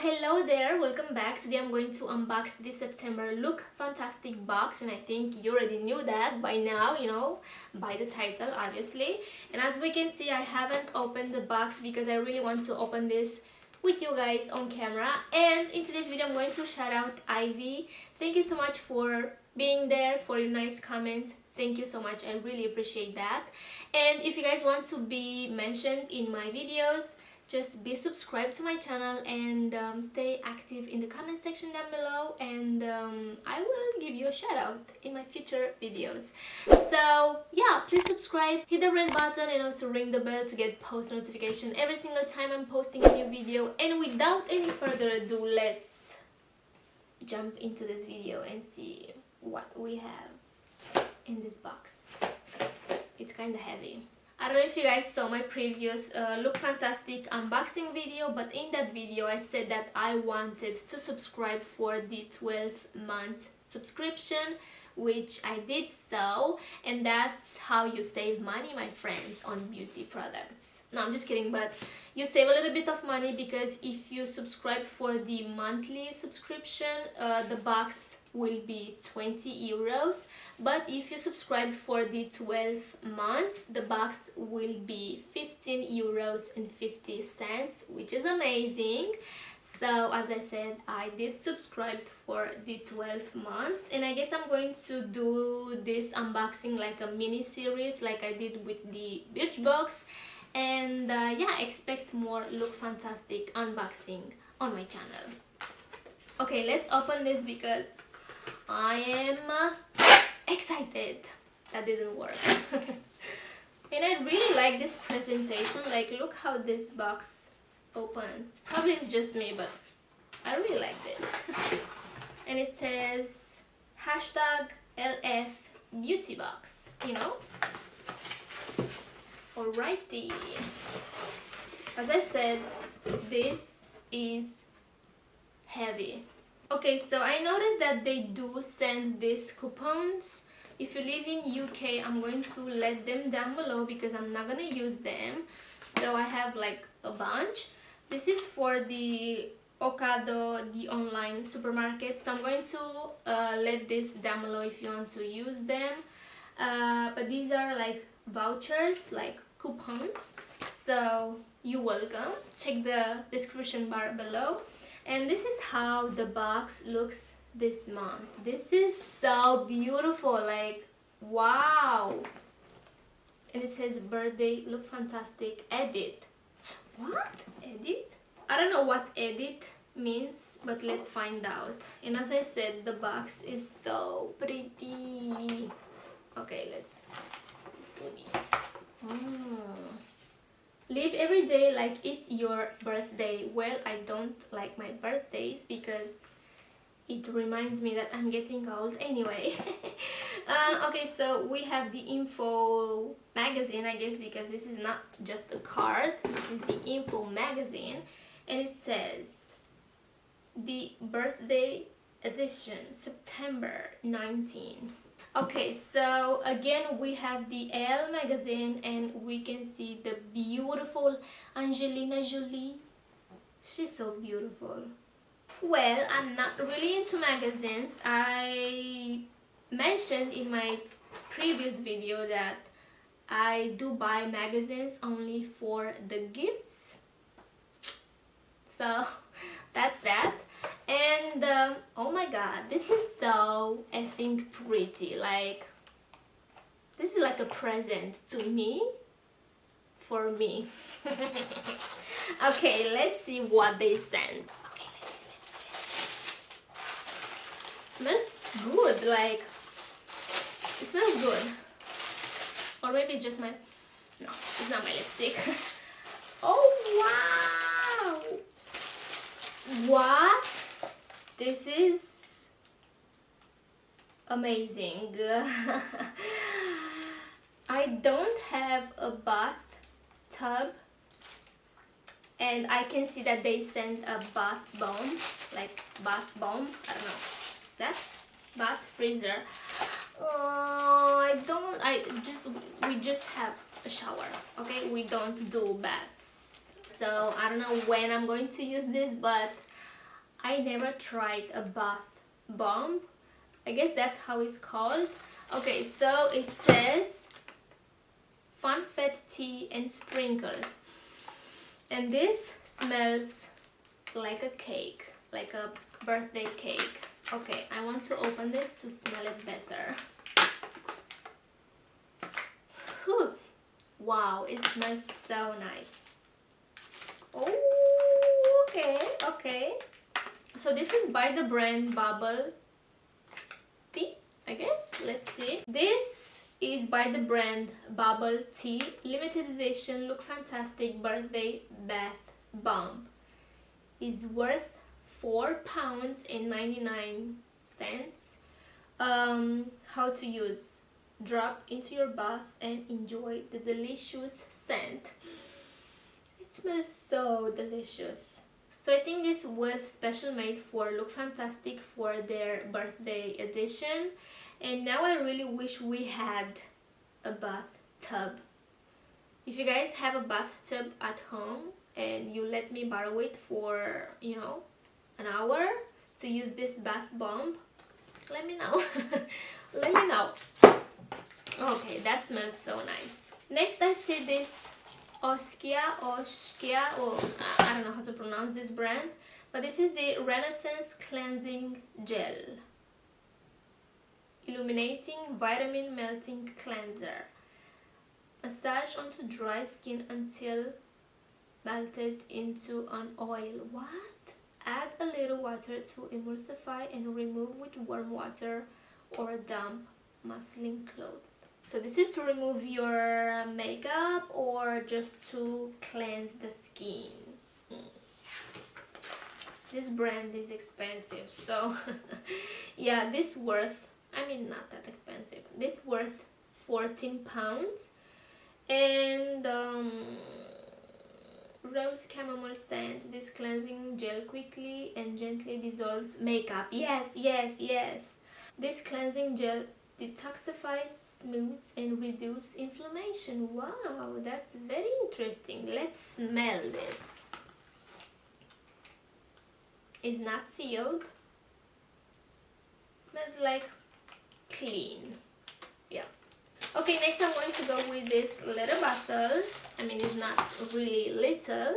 hello there, welcome back. Today I'm going to unbox this September Lookfantastic box, and I think you already knew that by now, by the title obviously. And as we can see, I haven't opened the box because I really want to open this with you guys on camera. And in today's video I'm going to shout out Ivy. Thank you so much for being there, for your nice comments. Thank you so much, I really appreciate that. And if you guys want to be mentioned in my videos, just be subscribed to my channel and stay active in the comment section down below, and I will give you a shout out in my future videos. So yeah, please subscribe, hit the red button, and also ring the bell to get post notification every single time I'm posting a new video. And without any further ado, let's jump into this video and see what we have in this box. It's kind of heavy. I don't know if you guys saw my previous Lookfantastic unboxing video, but in that video I said that I wanted to subscribe for the 12-month subscription, which I did so, and that's how you save money, my friends, on beauty products. No, I'm just kidding, but you save a little bit of money because if you subscribe for the monthly subscription, the box will be 20 euros, but if you subscribe for the 12 months, the box will be 15 euros and 50 cents, which is amazing. So as I said, I did subscribe for the 12 months, and I guess I'm going to do this unboxing like a mini series like I did with the Birchbox. And yeah, expect more Lookfantastic unboxing on my channel. Okay, let's open this because I am excited. That didn't work. And I really like this presentation. Like, look how this box opens. Probably it's just me, but I really like this. And it says #LF beauty box, Alrighty. As I said, this is heavy. Okay, so I noticed that they do send these coupons. If you live in UK, I'm going to let them down below because I'm not gonna use them. So I have like a bunch. This is for the Ocado, the online supermarket. So I'm going to let this down below if you want to use them. But these are like vouchers, like coupons. So you're welcome. Check the description bar below. And this is how the box looks this month. This is so beautiful, like wow. And it says birthday Lookfantastic edit. What? Edit? I don't know what edit means, but let's find out. And as I said, the box is so pretty. Okay, let's do this. Live every day like it's your birthday. Well, I don't like my birthdays because it reminds me that I'm getting old anyway. Okay, so we have the info magazine, I guess, because this is not just a card. This is the info magazine, and it says the birthday edition, September 19. Okay, so again we have the Elle magazine, and we can see the beautiful Angelina Jolie. She's so beautiful. Well, I'm not really into magazines. I mentioned in my previous video that I do buy magazines only for the gifts. So that's that. And oh my god, this is so effing pretty. Like, this is like a present to me, for me. Okay, let's see what they sent. Okay, let's see. Smells good, like it smells good. Or maybe it's just my, no, it's not my lipstick. Oh wow, what? This is amazing. I don't have a bathtub, and I can see that they sent a bath bomb, like bath bomb, I don't know, that's bath freezer. We just have a shower, okay? We don't do baths. So I don't know when I'm going to use this, but I never tried a bath bomb. I guess that's how it's called. Okay, so it says Funfet tea and sprinkles. And this smells like a cake, like a birthday cake. Okay, I want to open this to smell it better. Whew. Wow, it smells so nice. Oh, okay, okay. So this is by the brand Bubble Tea, I guess. Let's see. This is by the brand Bubble Tea, limited edition Lookfantastic birthday bath bomb. Is worth £4.99. How to use: drop into your bath and enjoy the delicious scent. It smells so delicious. So I think this was special made for Lookfantastic for their birthday edition, and now I really wish we had a bathtub. If you guys have a bathtub at home and you let me borrow it for, you know, an hour to use this bath bomb, let me know. Let me know. Okay, that smells so nice. Next I see this Oskia, or I don't know how to pronounce this brand, but this is the Renaissance Cleansing Gel Illuminating Vitamin Melting Cleanser. Massage onto dry skin until melted into an oil. What? Add a little water to emulsify and remove with warm water or damp muslin cloth. So this is to remove your makeup or just to cleanse the skin. This brand is expensive, so yeah, this worth, I mean, not that expensive. This worth £14. And rose chamomile scent. This cleansing gel quickly and gently dissolves makeup. Yes, yes, yes. This cleansing gel detoxifies, smooths, and reduces inflammation. Wow, that's very interesting. Let's smell this. It's not sealed. Smells like clean. Yeah. Okay, next I'm going to go with this little bottle. I mean, it's not really little,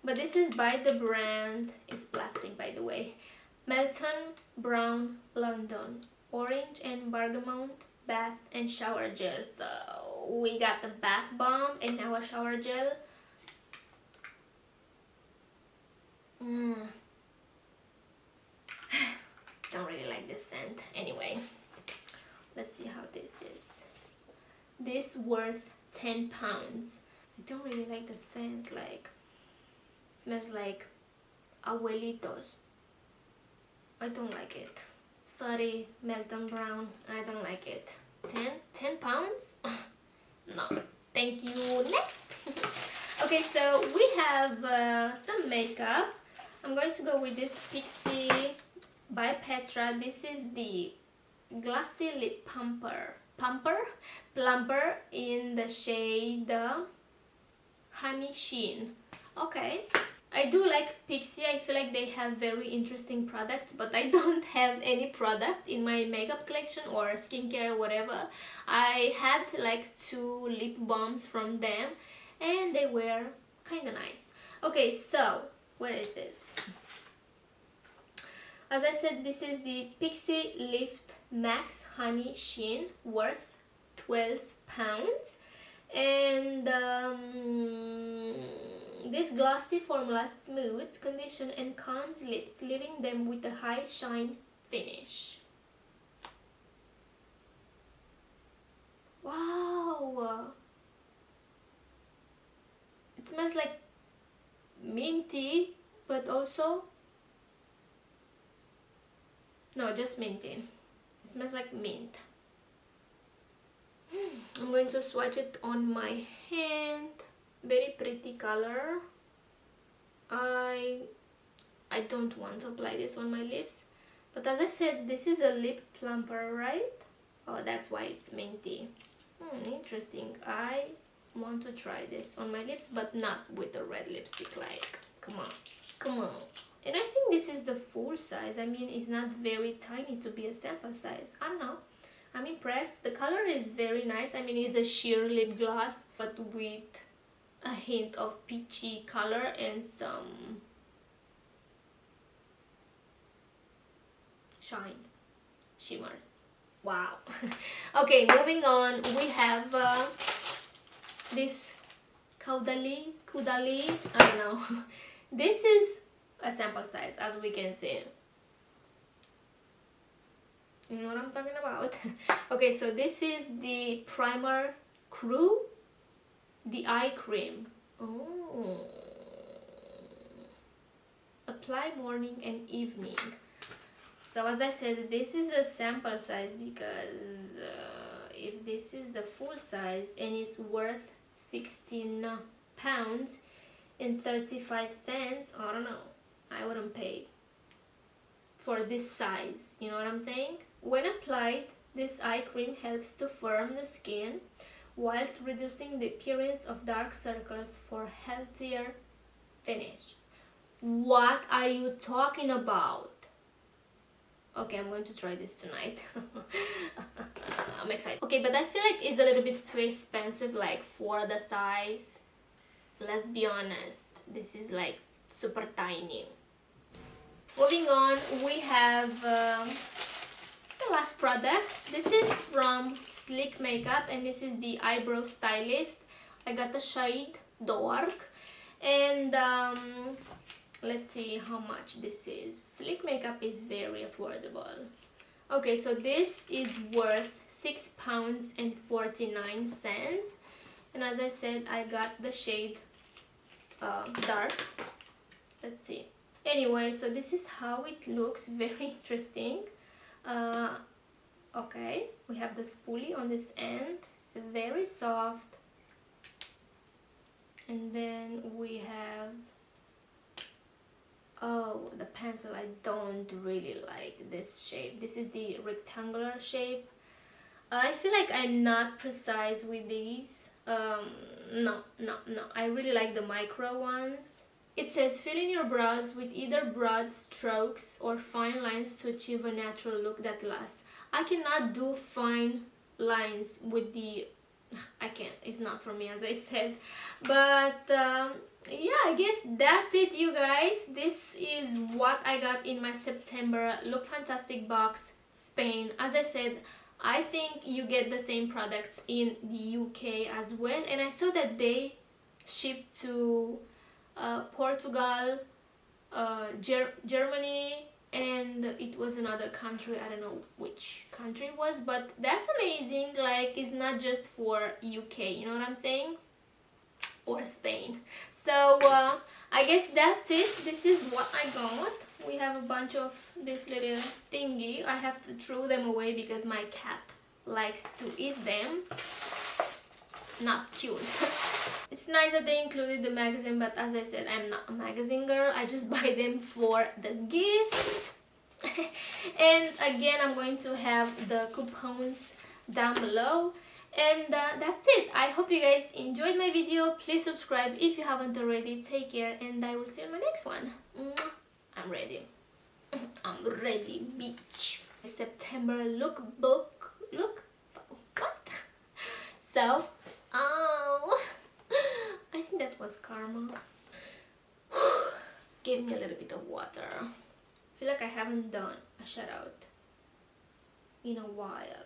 but this is by the brand, it's plastic by the way, Molton Brown London Orange and Bergamot bath and shower gel. So we got the bath bomb and now a shower gel. Don't really like this scent. Anyway, let's see how this is. This worth £10. I don't really like the scent. Like, it smells like abuelitos. I don't like it. Sorry, Molton Brown, I don't like it. 10 pounds? No, thank you. Next. Okay, so we have some makeup. I'm going to go with this Pixi by Petra. This is the Glassy Lip Plumper in the shade Honey Sheen. Okay, I do like Pixi. I feel like they have very interesting products, but I don't have any product in my makeup collection or skincare or whatever. I had like 2 lip balms from them and they were kind of nice. Okay, so where is this? As I said, this is the Pixi Liplift Max Honey Sheen, worth £12. And this glossy formula smooths, conditions and calms lips, leaving them with a high shine finish. Wow! It smells like minty, but also... no, just minty. It smells like mint. I'm going to swatch it on my hand. Very pretty color. I don't want to apply this on my lips, but as I said, this is a lip plumper, right? Oh, that's why it's minty. Interesting. I want to try this on my lips, but not with a red lipstick, like, Come on, come on. And I think this is the full size. I mean, it's not very tiny to be a sample size. I don't know. I'm impressed. The color is very nice. I mean, it's a sheer lip gloss, but with a hint of peachy color and some shine, shimmers. Wow. Okay, moving on. We have this Caudalie, I don't know. This is a sample size, as we can see. You know what I'm talking about? Okay, so this is the primer crew, the eye cream. Oh, apply morning and evening. So as I said, this is a sample size because if this is the full size and it's worth 16 pounds and 35 cents, I don't know, I wouldn't pay for this size, you know what I'm saying? When applied, this eye cream helps to firm the skin whilst reducing the appearance of dark circles for healthier finish. What are you talking about? Okay, I'm going to try this tonight. I'm excited. Okay, but I feel like it's a little bit too expensive, like for the size. Let's be honest, this is like super tiny. Moving on, we have the last product. This is from Sleek Makeup and this is the eyebrow stylist. I got the shade dark and let's see how much this is. Sleek Makeup is very affordable. Okay, so this is worth £6.49 and as I said, I got the shade dark. Let's see. Anyway, so this is how it looks. Very interesting. Okay, we have the spoolie on this end, very soft, and then we have, oh, the pencil. I don't really like this shape. This is the rectangular shape. I feel like I'm not precise with these. No, I really like the micro ones. It says fill in your brows with either broad strokes or fine lines to achieve a natural look that lasts. I cannot do fine lines with the... I can't. It's not for me, as I said. But yeah, I guess that's it, you guys. This is what I got in my September Lookfantastic box, Spain. As I said, I think you get the same products in the UK as well. And I saw that they ship to Portugal, Germany, and it was another country. I don't know which country it was, but that's amazing. Like, it's not just for UK, you know what I'm saying, or Spain. So I guess that's it. This is what I got. We have a bunch of this little thingy. I have to throw them away because my cat likes to eat them. Not cute. It's nice that they included the magazine, but as I said, I'm not a magazine girl. I just buy them for the gifts. And again, I'm going to have the coupons down below. And that's it. I hope you guys enjoyed my video. Please subscribe if you haven't already. Take care, and I will see you in my next one. I'm ready. I'm ready, bitch. September lookbook. Look. What? So, oh, I think that was karma. Give me a little bit of water. I feel like I haven't done a shout out in a while.